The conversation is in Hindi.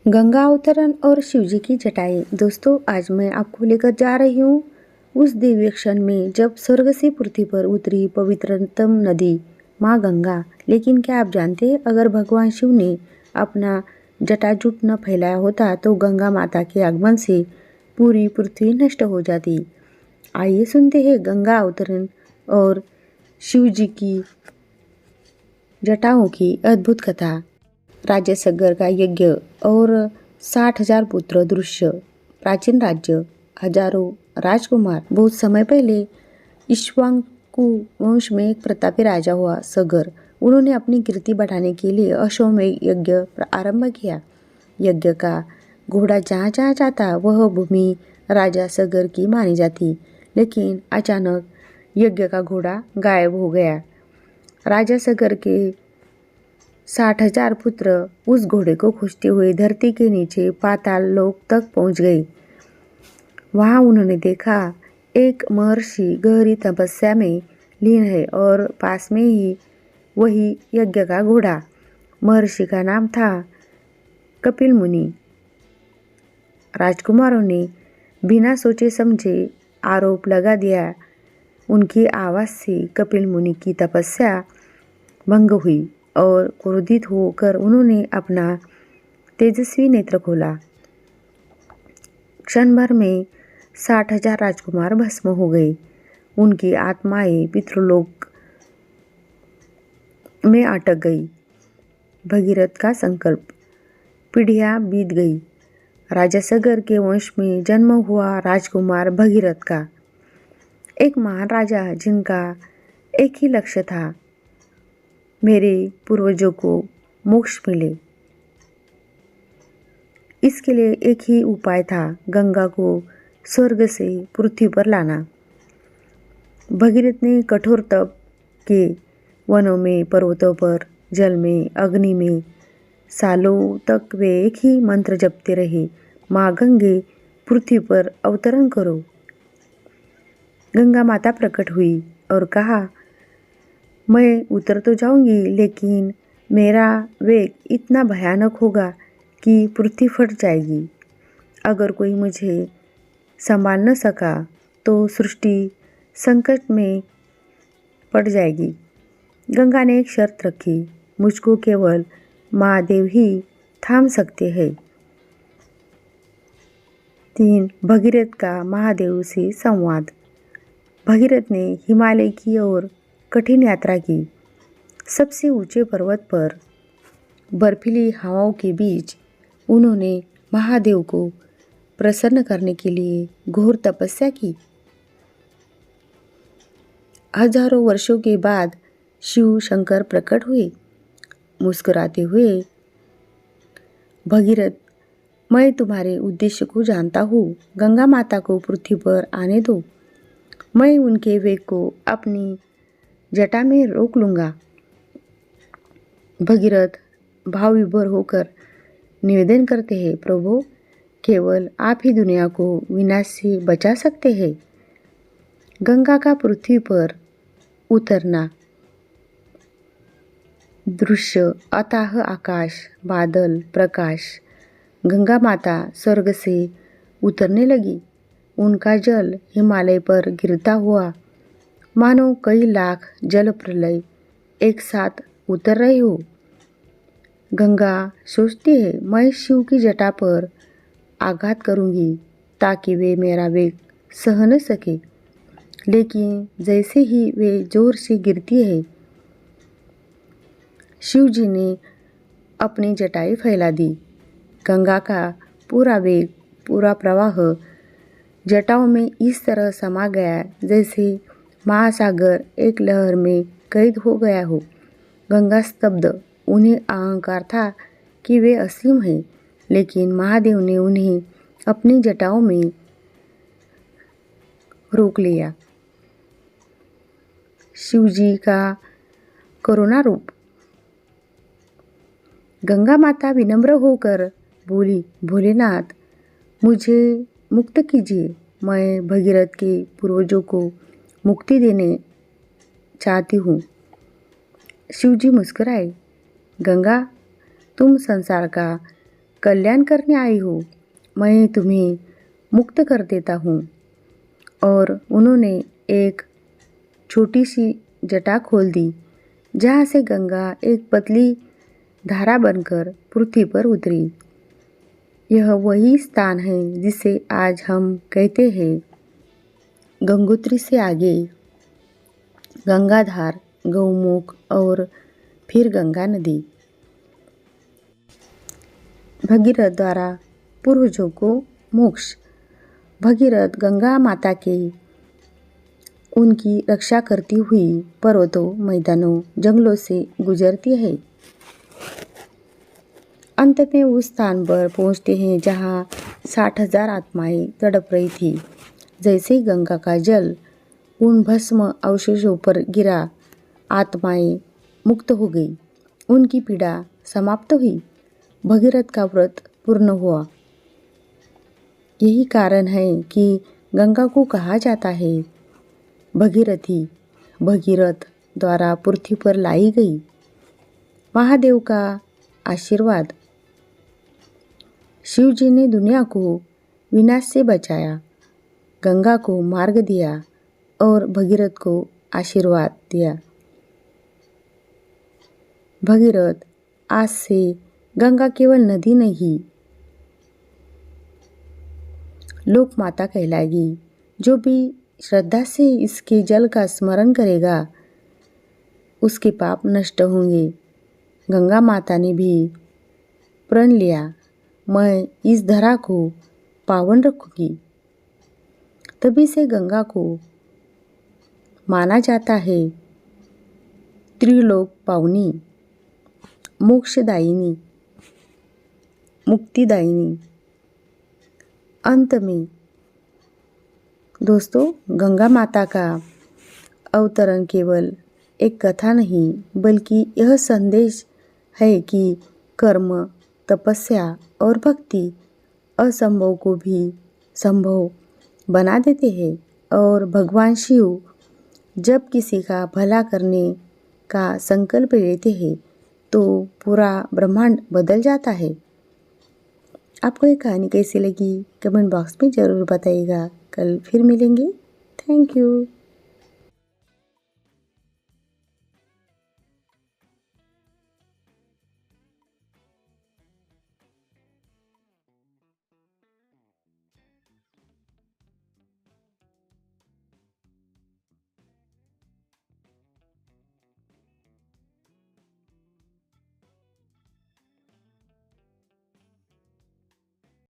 गंगा अवतरण और शिवजी की जटाएं। दोस्तों, आज मैं आपको लेकर जा रही हूँ उस दिव्य क्षण में जब स्वर्ग से पृथ्वी पर उतरी पवित्रतम नदी माँ गंगा। लेकिन क्या आप जानते हैं, अगर भगवान शिव ने अपना जटाजूट न फैलाया होता तो गंगा माता के आगमन से पूरी पृथ्वी नष्ट हो जाती। आइए सुनते हैं गंगा अवतरण और शिवजी की जटाओं की अद्भुत कथा। राजा सगर का यज्ञ और 60,000 पुत्र दृश्य। प्राचीन राज्य, हजारों राजकुमार। बहुत समय पहले इक्ष्वाकु वंश में एक प्रतापी राजा हुआ सगर। उन्होंने अपनी कीर्ति बढ़ाने के लिए अश्वमेध यज्ञ आरंभ किया। यज्ञ का घोड़ा जहाँ जहाँ जाता वह भूमि राजा सगर की मानी जाती। लेकिन अचानक यज्ञ का घोड़ा गायब हो गया। राजा सगर के 60,000 पुत्र उस घोड़े को खोजते हुए धरती के नीचे पाताल लोक तक पहुंच गए। वहां उन्होंने देखा एक महर्षि गहरी तपस्या में लीन है और पास में ही वही यज्ञ का घोड़ा। महर्षि का नाम था कपिल मुनि। राजकुमारों ने बिना सोचे समझे आरोप लगा दिया। उनकी आवाज़ से कपिल मुनि की तपस्या भंग हुई और क्रोधित होकर उन्होंने अपना तेजस्वी नेत्र खोला। क्षण भर में 60,000 राजकुमार भस्म हो गए। उनकी आत्माएं पितृलोक में अटक गई। भगीरथ का संकल्प। पीढ़ियां बीत गई। राजा सगर के वंश में जन्म हुआ राजकुमार भगीरथ का, एक महान राजा जिनका एक ही लक्ष्य था, मेरे पूर्वजों को मोक्ष मिले। इसके लिए एक ही उपाय था, गंगा को स्वर्ग से पृथ्वी पर लाना। भगीरथ ने कठोर तप के वनों में, पर्वतों पर, जल में, अग्नि में सालों तक वे एक ही मंत्र जपते रहे, माँ गंगे पृथ्वी पर अवतरण करो। गंगा माता प्रकट हुई और कहा, मैं उतर तो जाऊंगी, लेकिन मेरा वेग इतना भयानक होगा कि पृथ्वी फट जाएगी। अगर कोई मुझे संभाल न सका तो सृष्टि संकट में पड़ जाएगी। गंगा ने एक शर्त रखी, मुझको केवल महादेव ही थाम सकते हैं। 3. भगीरथ का महादेव से संवाद। भगीरथ ने हिमालय की ओर कठिन यात्रा की। सबसे ऊंचे पर्वत पर बर्फीली हवाओं के बीच उन्होंने महादेव को प्रसन्न करने के लिए घोर तपस्या की। हजारों वर्षों के बाद शिव शंकर प्रकट हुए। मुस्कुराते हुए, भगीरथ, मैं तुम्हारे उद्देश्य को जानता हूँ। गंगा माता को पृथ्वी पर आने दो। मैं उनके वेग को अपनी जटा में रोक लूँगा। भगीरथ भाव विभोर होकर निवेदन करते हैं, प्रभु, केवल आप ही दुनिया को विनाश से बचा सकते हैं। गंगा का पृथ्वी पर उतरना। दृश्य, अथाह आकाश, बादल, प्रकाश। गंगा माता स्वर्ग से उतरने लगी। उनका जल हिमालय पर गिरता हुआ मानो कई लाख जल प्रलय एक साथ उतर रहे हो। गंगा सोचती है, मैं शिव की जटा पर आघात करूंगी ताकि वे मेरा वेग सह न सके। लेकिन जैसे ही वे जोर से गिरती है, शिव जी ने अपनी जटाएं फैला दी। गंगा का पूरा वेग, पूरा प्रवाह जटाओं में इस तरह समा गया जैसे महासागर एक लहर में कैद हो गया हो। गंगा स्तब्ध। उन्हें अहंकार था कि वे असीम हैं, लेकिन महादेव ने उन्हें अपनी जटाओं में रोक लिया। शिवजी का करुणा रूप। गंगा माता विनम्र होकर बोली, भोलेनाथ, मुझे मुक्त कीजिए। मैं भगीरथ के पूर्वजों को मुक्ति देने चाहती हूँ। शिवजी मुस्कुराए, गंगा, तुम संसार का कल्याण करने आई हूँ, मैं तुम्हें मुक्त कर देता हूँ। और उन्होंने एक छोटी सी जटा खोल दी, जहाँ से गंगा एक पतली धारा बनकर पृथ्वी पर उतरी। यह वही स्थान है जिसे आज हम कहते हैं गंगोत्री से आगे गंगाधार, गौमुख और फिर गंगा नदी। भगीरथ द्वारा पूर्वजों को मोक्ष। भगीरथ गंगा माता के उनकी रक्षा करती हुई पर्वतों, मैदानों, जंगलों से गुजरती है। अंत में उस स्थान पर पहुंचते हैं जहां 60,000 आत्माएं तड़प रही थी। जैसे ही गंगा का जल उन भस्म अवशेषों पर गिरा, आत्माएं मुक्त हो गई, उनकी पीड़ा समाप्त हुई, भगीरथ का व्रत पूर्ण हुआ। यही कारण है कि गंगा को कहा जाता है भगीरथी, भगीरथ द्वारा पृथ्वी पर लाई गई। महादेव का आशीर्वाद। शिव जी ने दुनिया को विनाश से बचाया, गंगा को मार्ग दिया और भगीरथ को आशीर्वाद दिया। भगीरथ आज से गंगा केवल नदी नहीं, लोक माता कहलाएगी। जो भी श्रद्धा से इसके जल का स्मरण करेगा, उसके पाप नष्ट होंगे। गंगा माता ने भी प्रण लिया, मैं इस धरा को पावन रखूंगी। तभी से गंगा को माना जाता है त्रिलोक पावनी, मोक्षदायिनी, मुक्तिदायिनी। अंत में दोस्तों, गंगा माता का अवतरण केवल एक कथा नहीं, बल्कि यह संदेश है कि कर्म, तपस्या और भक्ति असंभव को भी संभव बना देते हैं। और भगवान शिव जब किसी का भला करने का संकल्प लेते हैं तो पूरा ब्रह्मांड बदल जाता है। आपको ये कहानी कैसी लगी कमेंट बॉक्स में ज़रूर बताइएगा। कल फिर मिलेंगे। Thank you.